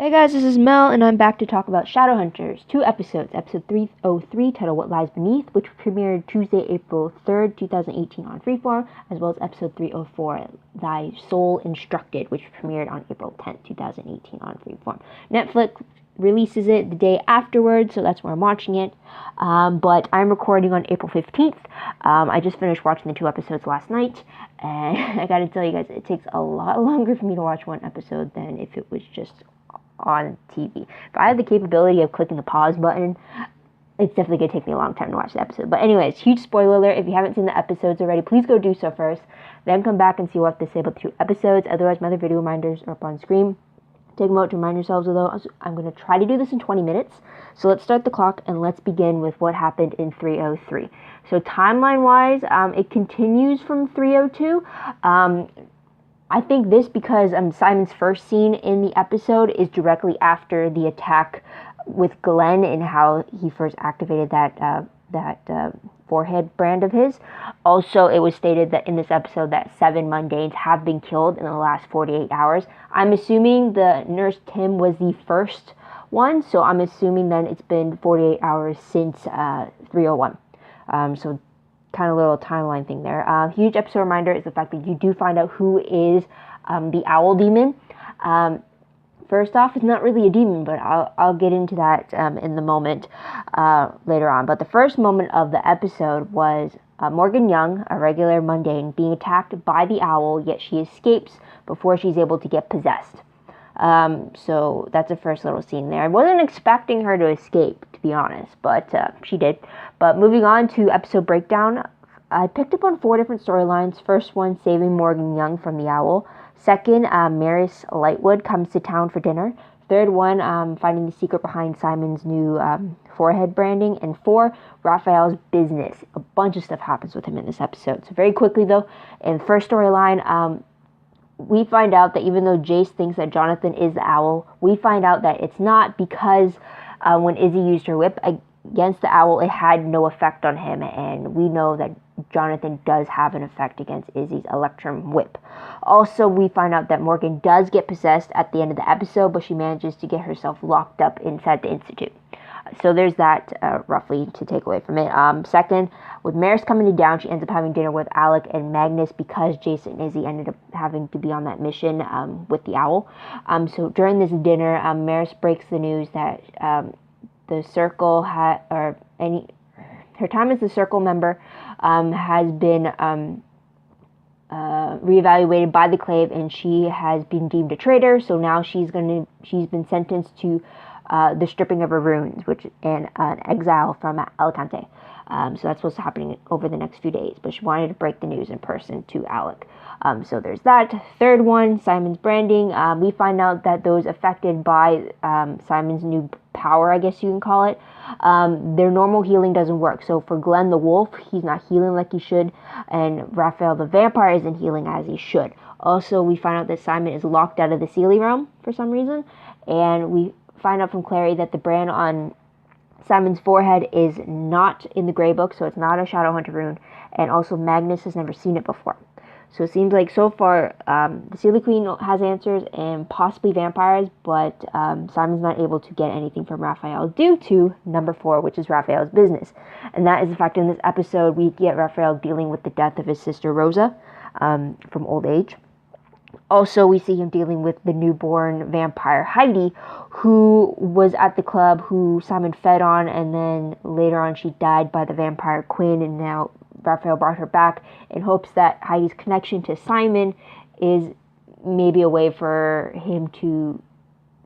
Hey guys, this is Mel, and I'm back to talk about Shadowhunters. 2 episodes. Episode 303, titled What Lies Beneath, which premiered Tuesday, April 3rd, 2018 on Freeform, as well as episode 304, Thy Soul Instructed, which premiered on April 10th, 2018 on Freeform. Netflix releases it the day afterwards, so that's where I'm watching it. But I'm recording on April 15th. I just finished watching the 2 episodes last night, and I gotta tell you guys, it takes a lot longer for me to watch one episode than if it was just on TV. If I have the capability of clicking the pause button, it's definitely going to take me a long time to watch the episode. But anyways, huge spoiler alert. If you haven't seen the episodes already, please go do so first. Then come back and see what I have to say about the 2 episodes. Otherwise, my other video reminders are up on screen. Take them out to remind yourselves of those. I'm going to try to do this in 20 minutes. So let's start the clock and let's begin with what happened in 303. So timeline-wise, it continues from 302. I think this because Simon's first scene in the episode is directly after the attack with Glenn and how he first activated that forehead brand of his. Also, it was stated that in this episode that 7 mundanes have been killed in the last 48 hours. I'm assuming the nurse Tim was the first one, so I'm assuming then it's been 48 hours since 301. So kind of little timeline thing there. Huge episode reminder is the fact that you do find out who is the owl demon. First off, it's not really a demon, but I'll get into that in the moment later on. But the first moment of the episode was Morgan Young, a regular mundane, being attacked by the owl, yet she escapes before she's able to get possessed. So that's the first little scene there. I wasn't expecting her to escape, to be honest, but she did. But moving on to episode breakdown, I picked up on 4 different storylines. First one, saving Morgan Young from the owl. Second, Maris Lightwood comes to town for dinner. Third one, finding the secret behind Simon's new forehead branding. And 4, Raphael's business. A bunch of stuff happens with him in this episode. So very quickly though, in the first storyline, we find out that even though Jace thinks that Jonathan is the owl, we find out that it's not because when Izzy used her whip against the owl, it had no effect on him, and we know that Jonathan does have an effect against Izzy's Electrum whip. Also, we find out that Morgan does get possessed at the end of the episode, but she manages to get herself locked up inside the Institute. So there's that roughly to take away from it. Second, with Maris coming down, she ends up having dinner with Alec and Magnus because Jason and Izzy ended up having to be on that mission with the owl. So during this dinner, Maris breaks the news that the Circle her time as the Circle member has been reevaluated by the Clave, and she has been deemed a traitor. So now she's been sentenced to the stripping of her runes, and an exile from Alicante. So that's what's happening over the next few days. But she wanted to break the news in person to Alec. So there's that. Third one, Simon's branding. We find out that those affected by Simon's new power, I guess you can call it, their normal healing doesn't work. So for Glenn the wolf, he's not healing like he should, and Raphael the vampire isn't healing as he should. Also, we find out that Simon is locked out of the Seelie realm for some reason, and we find out from Clary that the brand on Simon's forehead is not in the Grey Book, so it's not a Shadowhunter rune, and also Magnus has never seen it before. So it seems like so far the Seelie Queen has answers and possibly vampires, but Simon's not able to get anything from Raphael due to number 4, which is Raphael's business. And that is the fact in this episode we get Raphael dealing with the death of his sister Rosa from old age. Also, we see him dealing with the newborn vampire Heidi, who was at the club, who Simon fed on, and then later on she died by the vampire Quinn, and now Raphael brought her back in hopes that Heidi's connection to Simon is maybe a way for him to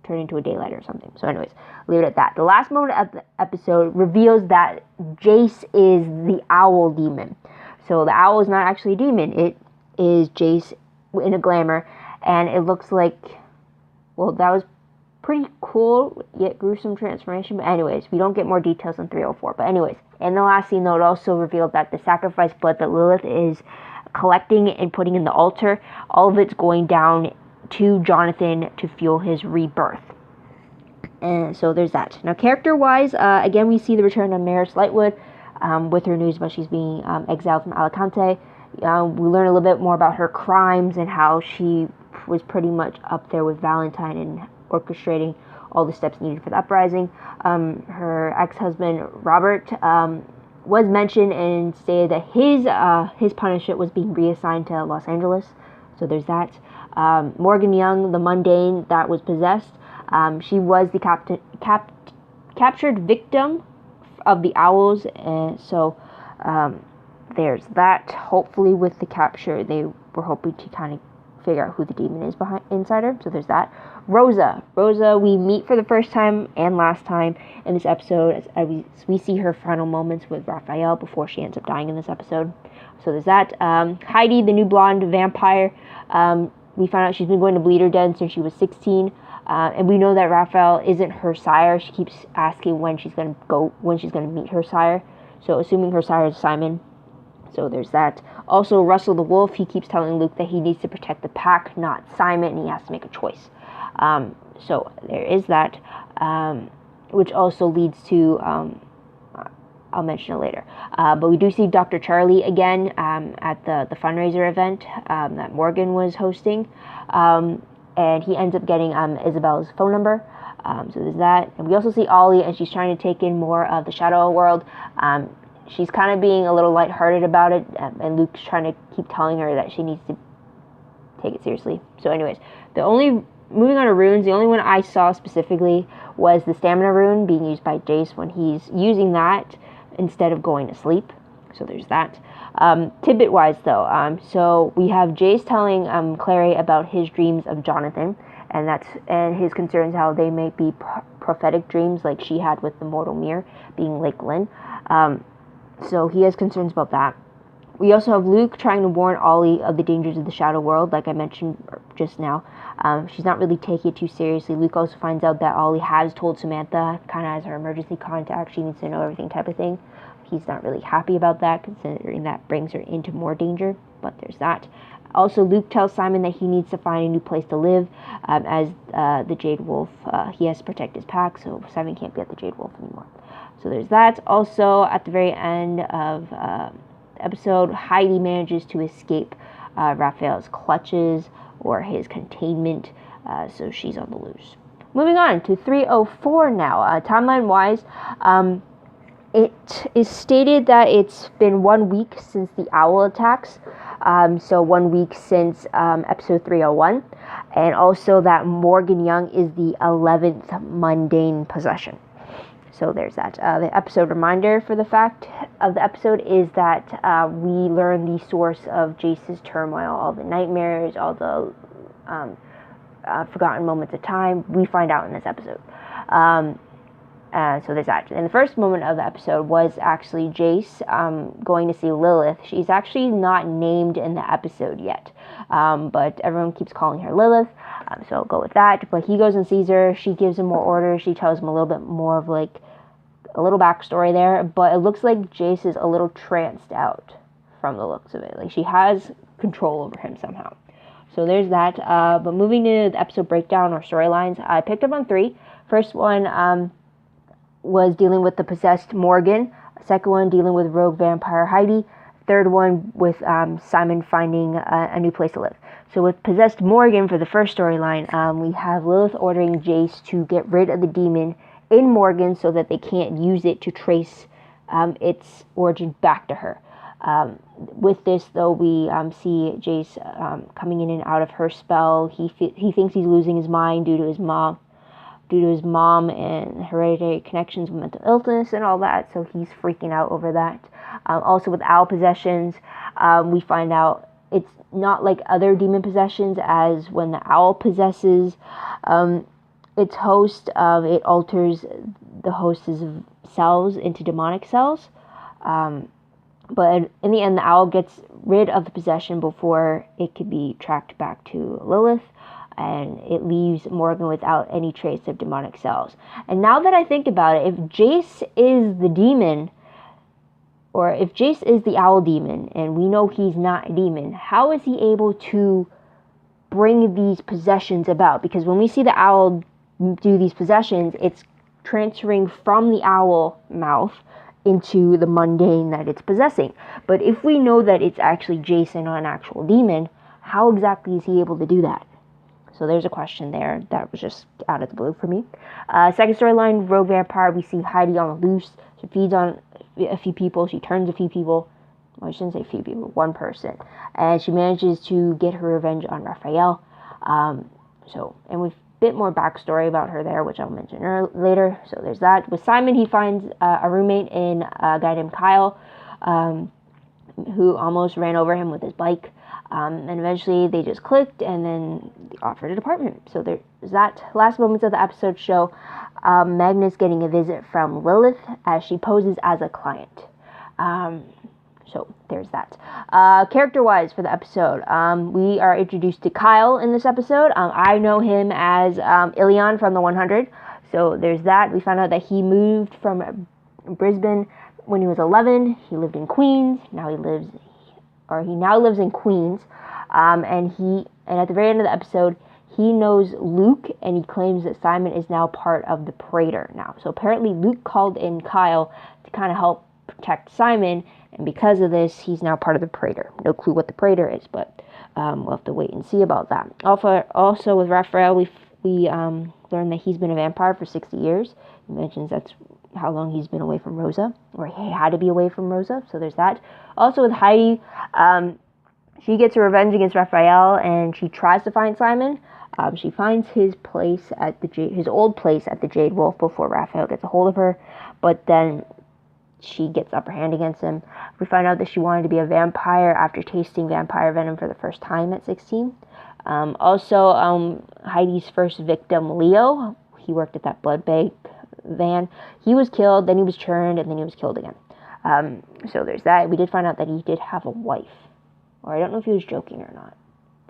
turn into a daylight or something. So anyways, leave it at that. The last moment of the episode reveals that Jace is the owl demon. So the owl is not actually a demon. It is Jace in a glamour, and it looks like, well, that was pretty cool yet gruesome transformation. But anyways, we don't get more details on 304. But anyways, in the last scene though, it also revealed that the sacrifice blood that Lilith is collecting and putting in the altar, all of it's going down to Jonathan to fuel his rebirth. And so there's that. Now character wise, again we see the return of Maris Lightwood with her news about she's being exiled from Alicante. We learn a little bit more about her crimes and how she was pretty much up there with Valentine and orchestrating all the steps needed for the uprising. Her ex-husband Robert was mentioned and stated that his punishment was being reassigned to Los Angeles. So there's that. Morgan Young, the mundane that was possessed, she was the captured victim of the owls, and so there's that. Hopefully with the capture, they were hoping to kind of figure out who the demon is inside her. So there's that. Rosa, we meet for the first time and last time in this episode as we see her final moments with Raphael before she ends up dying in this episode. So there's that. Heidi, the new blonde vampire, we found out she's been going to Bleeder Den since she was 16. And we know that Raphael isn't her sire. She keeps asking when she's going to meet her sire. So assuming her sire is Simon. So there's that. Also, Russell the Wolf, he keeps telling Luke that he needs to protect the pack, not Simon, and he has to make a choice. So there is that, which also leads to, I'll mention it later. But we do see Dr. Charlie again at the fundraiser event that Morgan was hosting. And he ends up getting Isabel's phone number. So there's that. And we also see Ollie, and she's trying to take in more of the shadow world. She's kind of being a little lighthearted about it, and Luke's trying to keep telling her that she needs to take it seriously. So anyways, moving on to runes, the only one I saw specifically was the stamina rune being used by Jace when he's using that instead of going to sleep. So there's that. Tidbit-wise, though, so we have Jace telling Clary about his dreams of Jonathan, and his concerns how they may be prophetic dreams like she had with the mortal mirror being Lake Lynn. So he has concerns about that. We also have Luke trying to warn Ollie of the dangers of the shadow world, like I mentioned just now. She's not really taking it too seriously. Luke also finds out that Ollie has told Samantha, kind of as her emergency contact, she needs to know everything type of thing. He's not really happy about that, considering that brings her into more danger, but there's that. Also, Luke tells Simon that he needs to find a new place to live, as the Jade Wolf, he has to protect his pack, so Simon can't be at the Jade Wolf anymore. So there's that. Also, at the very end of the episode, Heidi manages to escape Raphael's clutches or his containment, so she's on the loose. Moving on to 304 now. Timeline-wise, it is stated that it's been 1 week since the owl attacks, so 1 week since episode 301, and also that Morgan Young is the 11th mundane possession. So there's that. The episode reminder for the fact of the episode is that we learn the source of Jace's turmoil, all the nightmares, all the forgotten moments of time. We find out in this episode. So there's that. And the first moment of the episode was actually Jace going to see Lilith. She's actually not named in the episode yet, but everyone keeps calling her Lilith, so I'll go with that. But he goes and sees her. She gives him more orders. She tells him a little bit more of like a little backstory there, but it looks like Jace is a little tranced out from the looks of it. Like she has control over him somehow. So there's that. But moving to the episode breakdown or storylines, I picked up on 3. First one was dealing with the possessed Morgan. Second one dealing with rogue vampire Heidi. Third one with Simon finding a new place to live. So with possessed Morgan for the first storyline, we have Lilith ordering Jace to get rid of the demon in Morgan so that they can't use it to trace its origin back to her. With this, though, we see Jace coming in and out of her spell. He thinks he's losing his mind due to his mom and hereditary connections with mental illness and all that, so he's freaking out over that. Also with owl possessions, we find out it's not like other demon possessions, as when the owl possesses its host, it alters the host's cells into demonic cells. But in the end, the owl gets rid of the possession before it can be tracked back to Lilith, and it leaves Morgan without any trace of demonic cells. And now that I think about it, if Jace is the demon, or if Jace is the owl demon, and we know he's not a demon, how is he able to bring these possessions about? Because when we see the owl do these possessions, it's transferring from the owl mouth into the mundane that it's possessing. But if we know that it's actually Jason, not an actual demon, how exactly is he able to do that? So there's a question there that was just out of the blue for me. Second storyline, Rogue Vampire. We see Heidi on the loose. She feeds on a few people. She turns a few people. Well, I shouldn't say few people, one person. And she manages to get her revenge on Raphael. And with a bit more backstory about her there, which I'll mention later. So there's that. With Simon, he finds a roommate in a guy named Kyle, who almost ran over him with his bike. And eventually they just clicked and then offered an apartment. So there's that. Last moments of the episode show Magnus getting a visit from Lilith as she poses as a client. So there's that. Character-wise for the episode, we are introduced to Kyle in this episode. I know him as Ilion from the 100. So there's that. We found out that he moved from Brisbane when he was 11. He lived in Queens. He now lives in Queens. And at the very end of the episode, he knows Luke, and he claims that Simon is now part of the Praetor now. So apparently Luke called in Kyle to kind of help protect Simon, and because of this, he's now part of the Praetor. No clue what the Praetor is, but we'll have to wait and see about that. Also with Raphael, we learned that he's been a vampire for 60 years. He mentions that's how long he's been away from Rosa, or he had to be away from Rosa, so there's that. Also with Heidi, she gets her revenge against Raphael, and she tries to find Simon. She finds his place at his old place at the Jade Wolf before Raphael gets a hold of her, but then she gets upper hand against him. We find out that she wanted to be a vampire after tasting vampire venom for the first time at 16. Heidi's first victim, Leo, he worked at that blood bank van. He was killed, then he was turned, and then he was killed again. So there's that. We did find out that he did have a wife. Or I don't know if he was joking or not.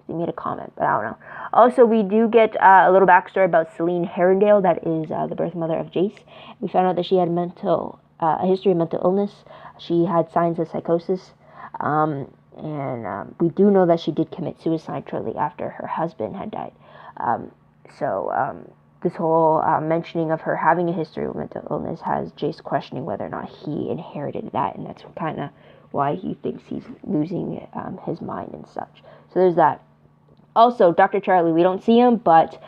He made a comment, but I don't know. Also, we do get a little backstory about Celine Herondale, that is the birth mother of Jace. We found out that she had a history of mental illness. She had signs of psychosis. We do know that she did commit suicide shortly after her husband had died. This whole mentioning of her having a history of mental illness has Jace questioning whether or not he inherited that, and that's kind of why he thinks he's losing his mind and such. So there's that. Also, Dr. Charlie, we don't see him, but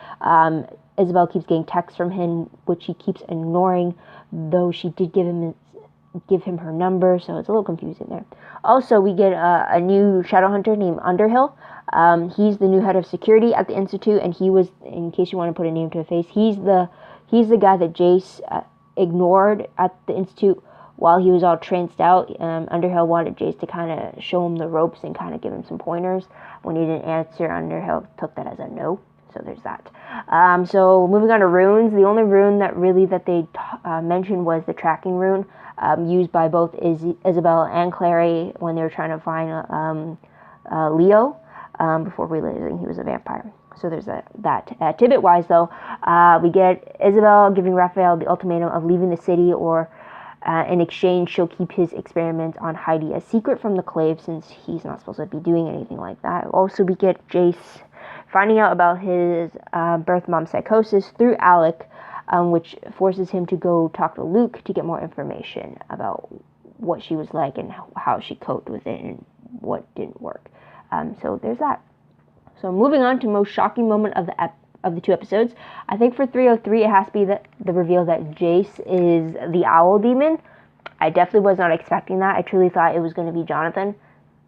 Isabel keeps getting texts from him, which he keeps ignoring, though she did give him her number, so it's a little confusing there. Also, we get a new Shadowhunter named Underhill. He's the new head of security at the Institute, and he was, in case you want to put a name to a face, he's the guy that Jace ignored at the Institute while he was all tranced out. Underhill wanted Jace to kind of show him the ropes and kind of give him some pointers. When he didn't answer, Underhill took that as a no. So there's that. So moving on to runes, the only rune that they mentioned was the tracking rune, used by both Isabel and Clary when they were trying to find Leo before realizing he was a vampire. So there's that. Tidbit-wise, though, we get Isabel giving Raphael the ultimatum of leaving the city, or in exchange, she'll keep his experiment on Heidi a secret from the Clave, since he's not supposed to be doing anything like that. Also, we get Jace finding out about his birth mom psychosis through Alec, which forces him to go talk to Luke to get more information about what she was like and how she coped with it and what didn't work. So there's that. So moving on to most shocking moment of the two episodes. I think for 303, it has to be the reveal that Jace is the owl demon. I definitely was not expecting that. I truly thought it was going to be Jonathan.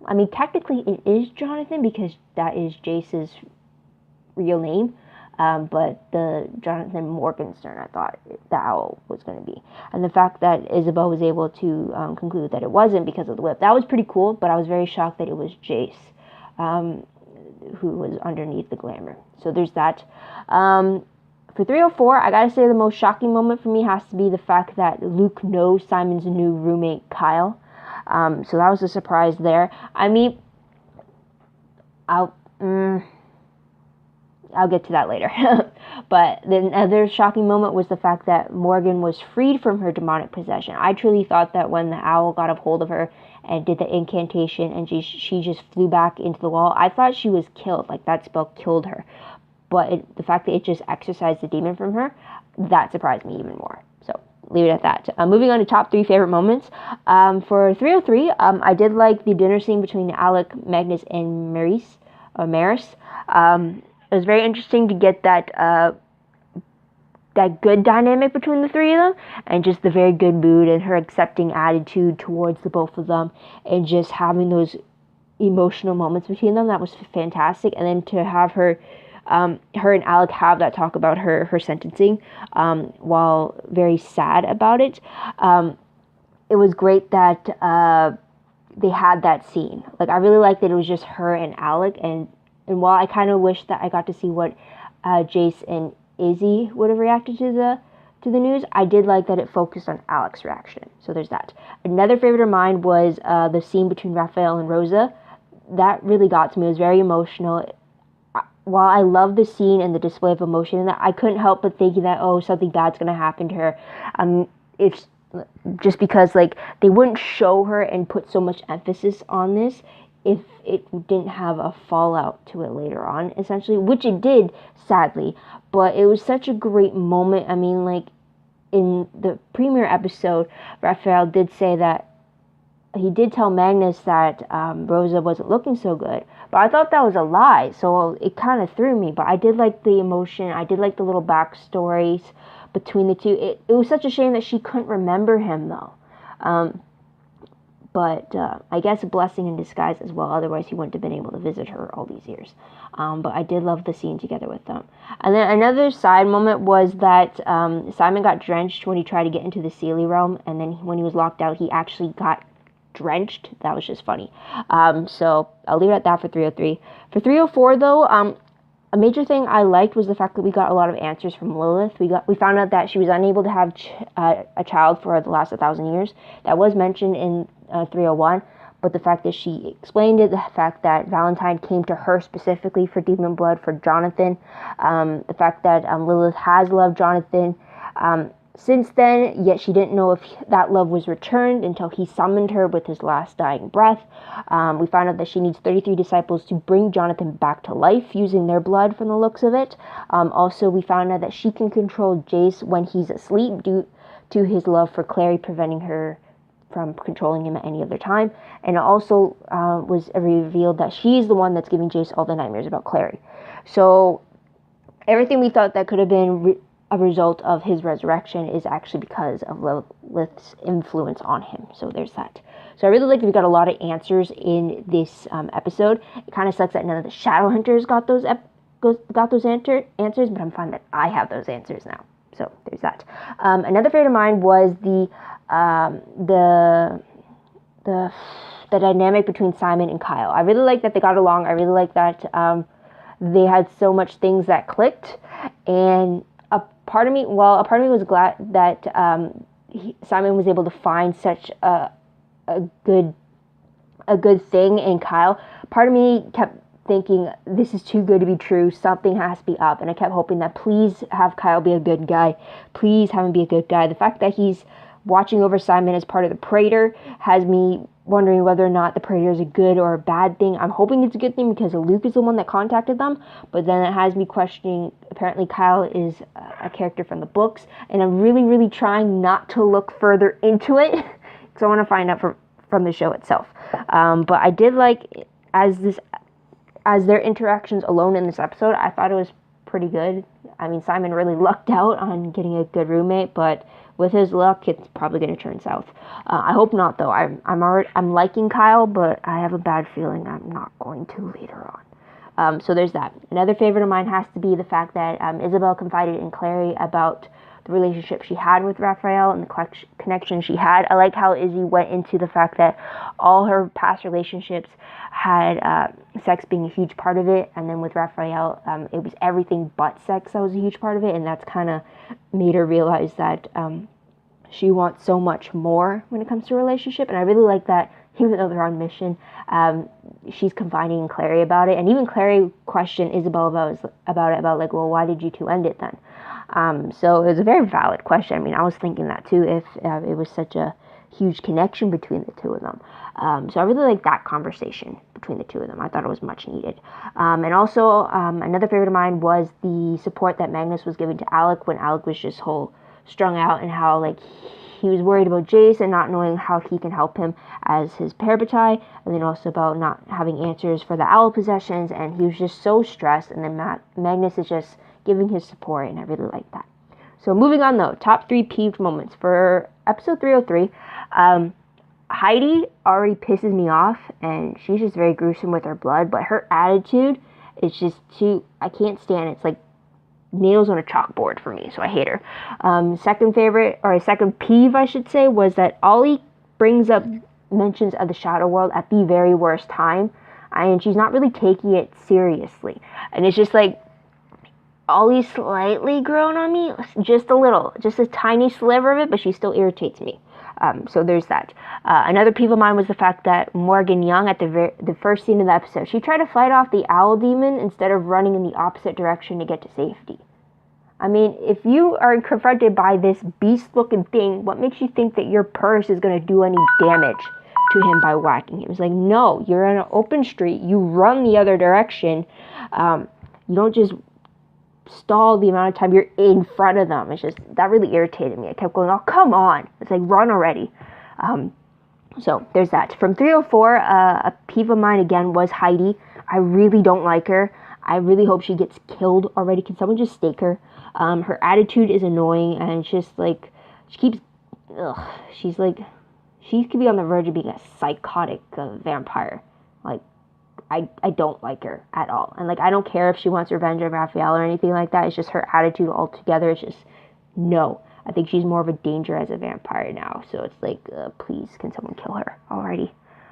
I mean, technically it is Jonathan because that is Jace's real name. But the Jonathan Morgenstern, I thought the owl was going to be. And the fact that Isabel was able to conclude that it wasn't because of the whip, that was pretty cool, but I was very shocked that it was Jace who was underneath the glamour. So there's that. For 304, I gotta say the most shocking moment for me has to be the fact that Luke knows Simon's new roommate, Kyle. So that was a surprise there. I mean, I'll get to that later. But the other shocking moment was the fact that Morgan was freed from her demonic possession. I truly thought that when the owl got a hold of her and did the incantation and she just flew back into the wall, I thought she was killed, like that spell killed her. But the fact that it just exorcised the demon from her, that surprised me even more. So leave it at that. Moving on to top 3 favorite moments. For 303, I did like the dinner scene between Alec, Magnus, and Maris. It It was very interesting to get that good dynamic between the three of them, and just the very good mood and her accepting attitude towards the both of them, and just having those emotional moments between them. That was fantastic. And then to have her and Alec have that talk about her sentencing, while very sad about it. It was great that they had that scene. Like, I really liked that it was just her and Alec, and while I kind of wish that I got to see what Jace and Izzy would have reacted to the news, I did like that it focused on Alec's reaction. So there's that. Another favorite of mine was the scene between Raphael and Rosa. That really got to me. It was very emotional. While I love the scene and the display of emotion in that, I couldn't help but thinking that, oh, something bad's going to happen to her. It's just because, like, they wouldn't show her and put so much emphasis on this if it didn't have a fallout to it later on, essentially, which it did, sadly. But it was such a great moment. I mean, like, in the premiere episode, Raphael did say that he did tell Magnus that Rosa wasn't looking so good, but I thought that was a lie, so it kind of threw me. But I did like the emotion. I did like the little backstories between the two. It was such a shame that she couldn't remember him, though. But I guess a blessing in disguise as well. Otherwise, he wouldn't have been able to visit her all these years. But I did love the scene together with them. And then another side moment was that Simon got drenched when he tried to get into the Seelie realm, and then when he was locked out, he actually got drenched. That was just funny. So I'll leave it at that for 303. For 304, though, a major thing I liked was the fact that we got a lot of answers from Lilith. We found out that she was unable to have a child for the last 1,000 years. That was mentioned in 301, but the fact that she explained it, the fact that Valentine came to her specifically for demon blood for Jonathan, the fact that Lilith has loved Jonathan since then, yet she didn't know if that love was returned until he summoned her with his last dying breath. We found out that she needs 33 disciples to bring Jonathan back to life using their blood from the looks of it. Also, we found out that she can control Jace when he's asleep due to his love for Clary, preventing her from controlling him at any other time. And it also was revealed that she's the one that's giving Jace all the nightmares about Clary. So everything we thought that could have been a result of his resurrection is actually because of Lilith's influence on him. So there's that. So I really like that we got a lot of answers in this episode. It kind of sucks that none of the Shadowhunters got those answers, but I'm fine that I have those answers now. So there's that. Another favorite of mine was the dynamic between Simon and Kyle. I really like that they got along. I really like that they had so much things that clicked, and a part of me was glad that Simon was able to find such a good thing in Kyle. Part of me kept thinking, this is too good to be true, something has to be up, and I kept hoping that please have Kyle be a good guy, please have him be a good guy. The fact that he's watching over Simon as part of the Praetor has me wondering whether or not the Praetor is a good or a bad thing. I'm hoping it's a good thing because Luke is the one that contacted them, but then it has me questioning, apparently Kyle is a character from the books, and I'm really, really trying not to look further into it because I want to find out from the show itself. But I did like, as their interactions alone in this episode, I thought it was pretty good. I mean, Simon really lucked out on getting a good roommate, but with his luck, it's probably going to turn south. I hope not, though. I'm liking Kyle, but I have a bad feeling I'm not going to later on. So there's that. Another favorite of mine has to be the fact that Isabel confided in Clary about the relationship she had with Raphael and the connection she had. I like how Izzy went into the fact that all her past relationships had sex being a huge part of it, and then with Raphael, it was everything but sex that was a huge part of it, and that's kind of made her realize that she wants so much more when it comes to a relationship. And I really like that, even though they're on mission, she's confiding in Clary about it, and even Clary questioned Isabel about like, well, why did you two end it then? So it was a very valid question. I mean, I was thinking that too, if it was such a huge connection between the two of them. So I really like that conversation between the two of them. I thought it was much needed. And also, another favorite of mine was the support that Magnus was giving to Alec when Alec was just whole strung out, and how like he was worried about Jace and not knowing how he can help him as his parabatai, and then also about not having answers for the owl possessions, and he was just so stressed, and then Magnus is just giving his support, and I really like that. So moving on though, top 3 peeved moments. For episode 303, Heidi already pisses me off, and she's just very gruesome with her blood, but her attitude is just too, I can't stand it. It's like nails on a chalkboard for me, so I hate her. Second favorite, or a second peeve I should say, was that Ollie brings up mentions of the shadow world at the very worst time, and she's not really taking it seriously, and it's just like Ollie's slightly grown on me, just a little, just a tiny sliver of it, but she still irritates me. So there's that. Another peeve of mine was the fact that Morgan Young, at the first scene of the episode, she tried to fight off the owl demon instead of running in the opposite direction to get to safety. I mean, if you are confronted by this beast-looking thing, what makes you think that your purse is going to do any damage to him by whacking him? It's like, no, you're on an open street, you run the other direction, you don't just stall the amount of time you're in front of them. It's just, that really irritated me. I kept going, oh, come on. It's like, run already. So there's that. From 304, a peeve of mine again was Heidi. I really don't like her. I really hope she gets killed already. Can someone just stake her? Her attitude is annoying, and it's just like, she keeps, she's like, she could be on the verge of being a psychotic vampire. Like, I don't like her at all. And like, I don't care if she wants revenge on Raphael or anything like that. It's just her attitude altogether. It's just, no. I think she's more of a danger as a vampire now. So it's like, please, can someone kill her already?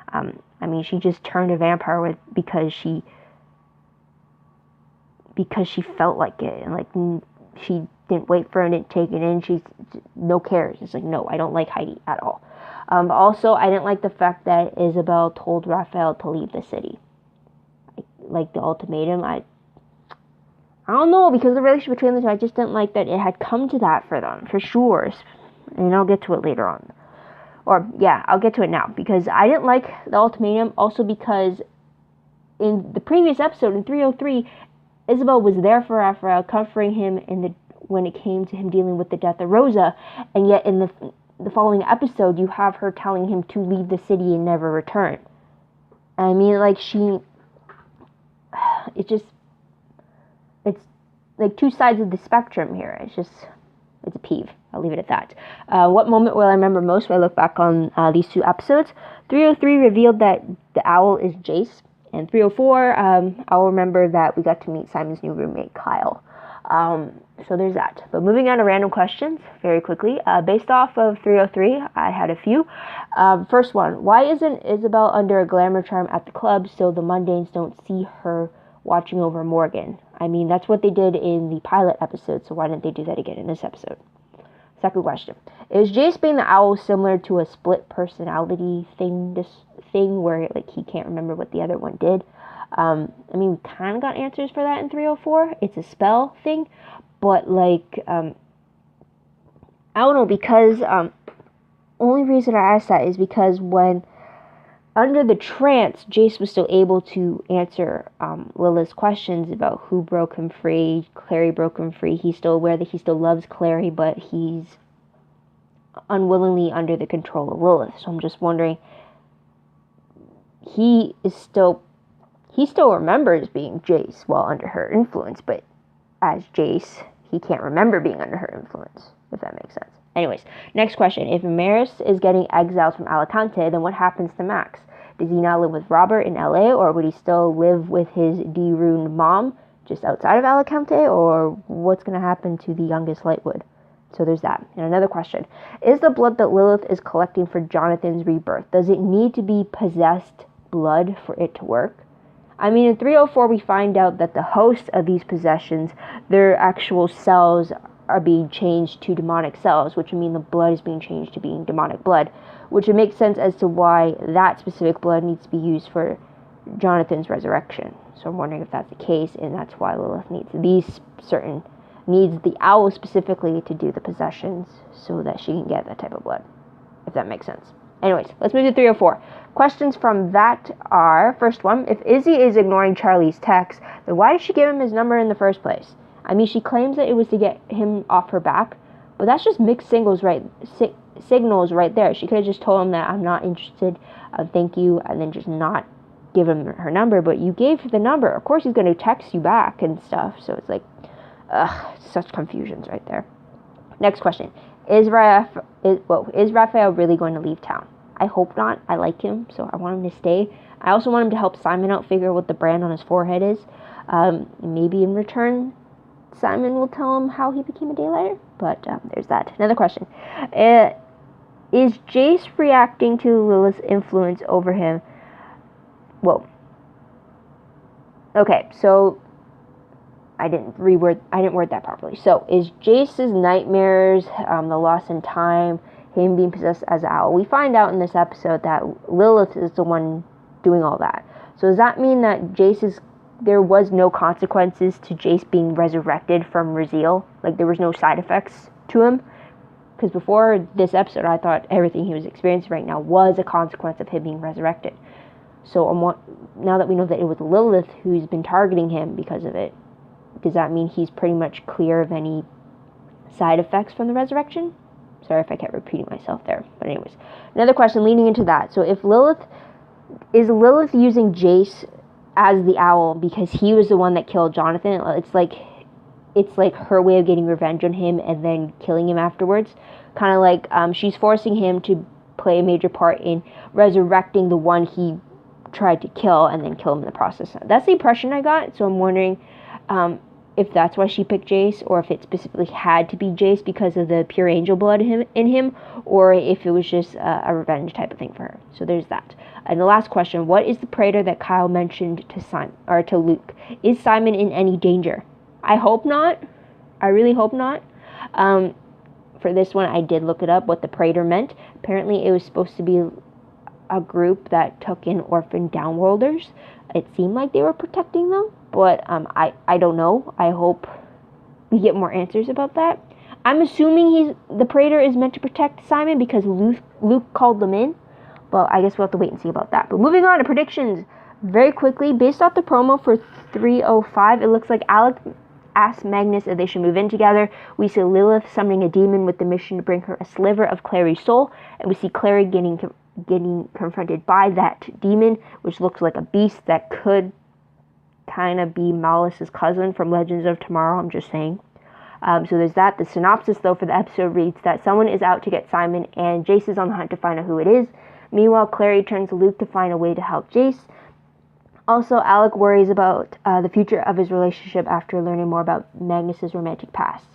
I mean, she just turned a vampire because she felt like it. And like, she didn't wait for it, didn't take it in. She's no cares. It's like, no, I don't like Heidi at all. Also, I didn't like the fact that Isabel told Raphael to leave the city. Like the ultimatum, I don't know, because the relationship between the two, I just didn't like that it had come to that for them, for sure. And I'll get to it later on. Or, yeah, I'll get to it now, because I didn't like the ultimatum, also because in the previous episode, in 303, Isabel was there for Raphael, comforting him when it came to him dealing with the death of Rosa, and yet in the following episode, you have her telling him to leave the city and never return. I mean, like, it's like two sides of the spectrum here. It's a peeve. I'll leave it at that. What moment will I remember most when I look back on these two episodes? 303 revealed that the owl is Jace, and 304, I'll remember that we got to meet Simon's new roommate, Kyle. So there's that. But moving on to random questions very quickly. Based off of 303, I had a few. First one, why isn't Isabel under a glamour charm at the club so the mundanes don't see her watching over Morgan? I mean, that's what they did in the pilot episode, so why didn't they do that again in this episode? Second question, is Jace being the owl similar to a split personality thing where like he can't remember what the other one did? I mean, we kind of got answers for that in 304. It's a spell thing, but like, I don't know, because only reason I asked that is because when under the trance, Jace was still able to answer Lilith's questions about who broke him free. Clary broke him free. He's still aware that he still loves Clary, but he's unwillingly under the control of Lilith. So I'm just wondering, he still remembers being Jace while under her influence, but as Jace, he can't remember being under her influence, if that makes sense. Anyways, next question. If Maris is getting exiled from Alicante, then what happens to Max? Does he now live with Robert in LA, or would he still live with his de-ruined mom just outside of Alicante, or what's going to happen to the youngest Lightwood? So there's that. And another question. Is the blood that Lilith is collecting for Jonathan's rebirth, does it need to be possessed blood for it to work? I mean, in 304, we find out that the hosts of these possessions, their actual cells are being changed to demonic cells, which would mean the blood is being changed to being demonic blood, which would make sense as to why that specific blood needs to be used for Jonathan's resurrection. So I'm wondering if that's the case, and that's why Lilith needs the owl specifically to do the possessions so that she can get that type of blood, if that makes sense. Anyways, let's move to 304. Questions from that are, first one, if Izzy is ignoring Charlie's text, then why did she give him his number in the first place? I mean, she claims that it was to get him off her back, but that's just mixed signals right signals right there. She could have just told him that I'm not interested, thank you, and then just not give him her number. But you gave the number. Of course he's going to text you back and stuff. So it's like, such confusions right there. Next question. Is Raphael really going to leave town? I hope not. I like him, so I want him to stay. I also want him to help Simon out figure what the brand on his forehead is. Maybe in return, Simon will tell him how he became a daylighter. But there's that. Another question. Is Jace reacting to Lilith's influence over him? Whoa. Okay, so I didn't word that properly. So, is Jace's nightmares, the loss in time, him being possessed as an owl? We find out in this episode that Lilith is the one doing all that. So does that mean that there was no consequences to Jace being resurrected from Raziel? Like, there was no side effects to him? Because before this episode, I thought everything he was experiencing right now was a consequence of him being resurrected. So now that we know that it was Lilith who's been targeting him because of it, does that mean he's pretty much clear of any side effects from the resurrection? Sorry if I kept repeating myself there. But anyways, another question leading into that. So if Lilith using Jace as the owl because he was the one that killed Jonathan? It's like her way of getting revenge on him and then killing him afterwards. Kind of like she's forcing him to play a major part in resurrecting the one he tried to kill and then kill him in the process. That's the impression I got. So I'm wondering if that's why she picked Jace, or if it specifically had to be Jace because of the pure angel blood in him, or if it was just a revenge type of thing for her. So there's that. And the last question: what is the praetor that Kyle mentioned to Luke? Is Simon in any danger? I hope not. I really hope not. For this one, I did look it up what the praetor meant. Apparently, it was supposed to be a group that took in orphan downworlders. It seemed like they were protecting them, but I don't know. I hope we get more answers about that. I'm assuming the praetor is meant to protect Simon because Luke called them in, but I guess we'll have to wait and see about that. But moving on to predictions very quickly. Based off the promo for 305, it looks like Alec asked Magnus if they should move in together. We see Lilith summoning a demon with the mission to bring her a sliver of Clary's soul, and we see Clary getting confronted by that demon, which looks like a beast that could kind of be Malice's cousin from Legends of Tomorrow. I'm just saying. So there's that. The synopsis, though, for the episode reads that someone is out to get Simon, and Jace is on the hunt to find out who it is. Meanwhile, Clary turns to Luke to find a way to help Jace. Also, Alec worries about the future of his relationship after learning more about Magnus's romantic past.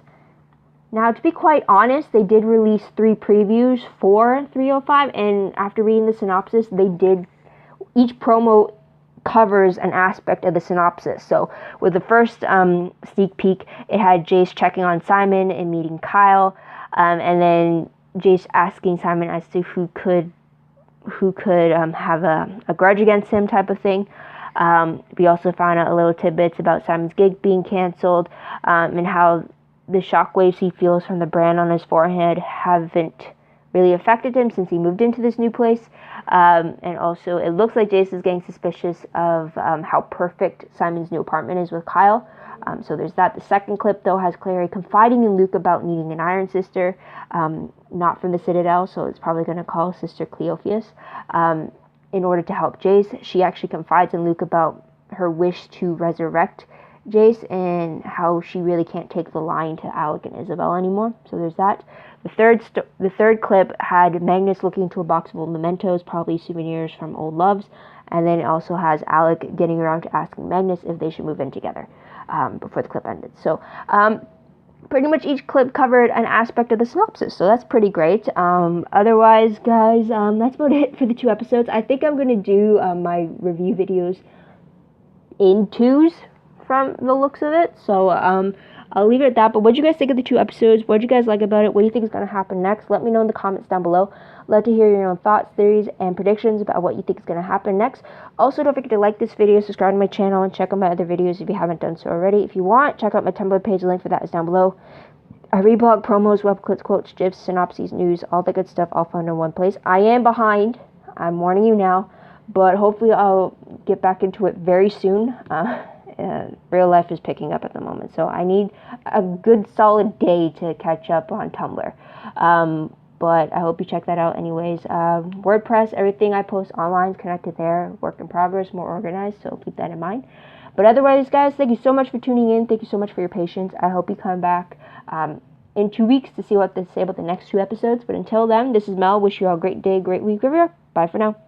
Now, to be quite honest, they did release 3 previews for 305, and after reading the synopsis, each promo covers an aspect of the synopsis. So, with the first sneak peek, it had Jace checking on Simon and meeting Kyle, and then Jace asking Simon as to who could have a grudge against him type of thing. We also found out a little tidbits about Simon's gig being canceled, and how the shockwaves he feels from the brand on his forehead haven't really affected him since he moved into this new place. And also, it looks like Jace is getting suspicious of how perfect Simon's new apartment is with Kyle. So there's that. The second clip, though, has Clary confiding in Luke about needing an Iron Sister, not from the Citadel, so it's probably going to call Sister Cleophas, in order to help Jace. She actually confides in Luke about her wish to resurrect Jace and how she really can't take the line to Alec and Isabel anymore. So there's that. The third clip had Magnus looking into a box of old mementos, probably souvenirs from old loves, and then it also has Alec getting around to asking Magnus if they should move in together before the clip ended. So pretty much each clip covered an aspect of the synopsis, so that's pretty great. Otherwise, guys, that's about it for the 2 episodes. I think I'm going to do my review videos in 2s from the looks of it, so I'll leave it at that. But what do you guys think of the 2 episodes? What do you guys like about it? What do you think is going to happen next? Let me know in the comments down below. Love to hear your own thoughts, theories, and predictions about what you think is going to happen next. Also, don't forget to like this video, subscribe to my channel, and check out my other videos if you haven't done so already. If you want, check out my Tumblr page. The link for that is down below. I read blog, promos, web clips, quotes, gifs, synopses, news, all the good stuff, all found in one place. I am behind. I'm warning you now. But hopefully I'll get back into it very soon. Real life is picking up at the moment, so I need a good solid day to catch up on Tumblr. but I hope you check that out anyways. WordPress, everything I post online is connected there. Work in progress, more organized, so keep that in mind. But otherwise, guys, thank you so much for tuning in. Thank you so much for your patience. I hope you come back in 2 weeks to see what they say about the next 2 episodes. But until then, this is Mel. Wish you all a great day, great week, Riviera. Bye for now.